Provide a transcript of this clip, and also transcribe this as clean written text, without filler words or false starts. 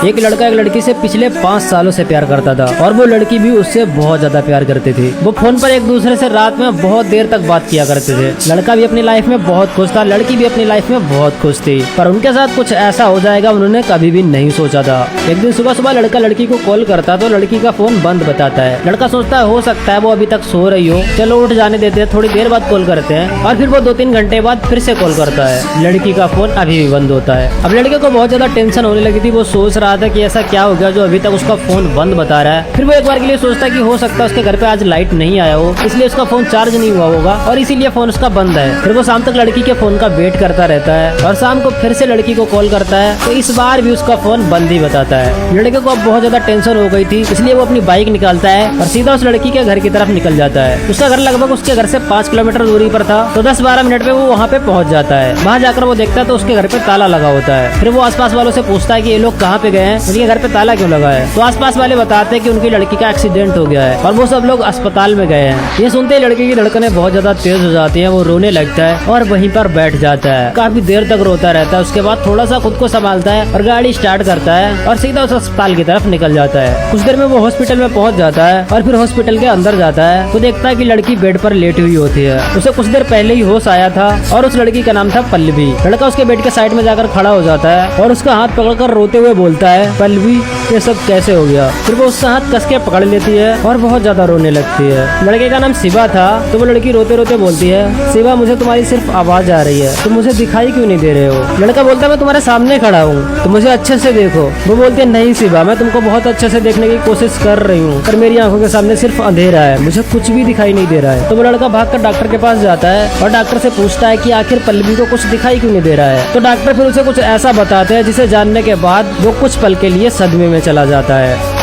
एक लड़का एक लड़की से पिछले 5 सालों से प्यार करता था और वो लड़की भी उससे बहुत ज्यादा प्यार करती थी। वो फोन पर एक दूसरे से रात में बहुत देर तक बात किया करते थे। लड़का भी अपनी लाइफ में बहुत खुश था, लड़की भी अपनी लाइफ में बहुत खुश थी, पर उनके साथ कुछ ऐसा हो जाएगा उन्होंने कभी भी नहीं सोचा था। एक दिन सुबह सुबह लड़का लड़की को कॉल करता तो लड़की का फोन बंद बताता है। लड़का सोचता है हो सकता है वो अभी तक सो रही हो, चलो उठ जाने देते हैं, थोड़ी देर बाद कॉल करते हैं। और फिर वो 2-3 घंटे बाद फिर से कॉल करता है। लड़की का फोन अभी भी बंद होता है। अब लड़के को बहुत ज्यादा टेंशन होने लगी थी। वो सोच रहा था कि ऐसा क्या हो गया जो अभी तक उसका फोन बंद बता रहा है। फिर वो एक बार के लिए सोचता है कि हो सकता है उसके घर पे आज लाइट नहीं आया हो, इसलिए उसका फोन चार्ज नहीं हुआ होगा और इसीलिए फोन उसका बंद है। फिर वो शाम तक लड़की के फोन का वेट करता रहता है और शाम को फिर से लड़की को कॉल करता है तो इस बार भी उसका फोन बंद ही बताता है। लड़के को अब बहुत ज्यादा टेंशन हो गई थी, इसलिए वो अपनी बाइक निकालता है और सीधा उस लड़की के घर की तरफ निकल जाता है। उसका घर लगभग उसके घर से 5 किलोमीटर दूरी पर था, तो 10-12 मिनट में वो वहाँ पे पहुँच जाता है। वहाँ जाकर वो देखता है तो उसके घर पे ताला लगा होता है। फिर वो आसपास वालों से पूछता है कि ये लोग कहाँ पे गए हैं, उनके घर पे ताला क्यों लगा है। तो आसपास वाले बताते हैं कि उनकी लड़की का एक्सीडेंट हो गया है और वो सब लोग अस्पताल में गए हैं। ये सुनते ही लड़के की धड़कनें बहुत ज्यादा तेज हो जाती हैं। वो रोने लगता है और वहीं पर बैठ जाता है। काफी देर तक रोता रहता है। उसके बाद थोड़ा सा खुद को संभालता है और गाड़ी स्टार्ट करता है और सीधा उस अस्पताल की तरफ निकल जाता है। कुछ देर में वो हॉस्पिटल में पहुंच जाता है और फिर हॉस्पिटल के अंदर जाता है तो देखता है कि लड़की बेड पर लेटी हुई होती है। उसे कुछ देर पहले ही होश आया था और उस लड़की का नाम था पल्लवी। लड़का उसके बेड के साइड में जाकर खड़ा हो जाता है और उसका हाथ पकड़कर रोते हुए बोलता है, पल्लवी ये सब कैसे हो गया। फिर वो उसका हाथ कस के पकड़ लेती है और बहुत ज्यादा रोने लगती है। लड़के का नाम शिवा था तो वो लड़की रोते रोते बोलती है, शिवा मुझे तुम्हारी सिर्फ आवाज आ रही है, तुम मुझे दिखाई क्यों नहीं दे रहे हो। लड़का बोलता है मैं तुम्हारे सामने खड़ा हूँ, तुम मुझे अच्छे से देखो। वो बोलती है नहीं शिवा, मैं तुमको बहुत अच्छे से देखने की कोशिश कर रही हूँ पर मेरी आंखों के सामने सिर्फ अंधेरा है, मुझे कुछ भी दिखाई नहीं दे रहा है। तो वो लड़का भागकर डॉक्टर के पास जाता है और डॉक्टर से पूछता है कि आखिर पल्लवी को कुछ दिखाई क्यों नहीं दे रहा है। तो डॉक्टर फिर उसे कुछ ऐसा बताते हैं जिसे जानने के बाद वो कुछ पल के लिए सदमे में चला जाता है।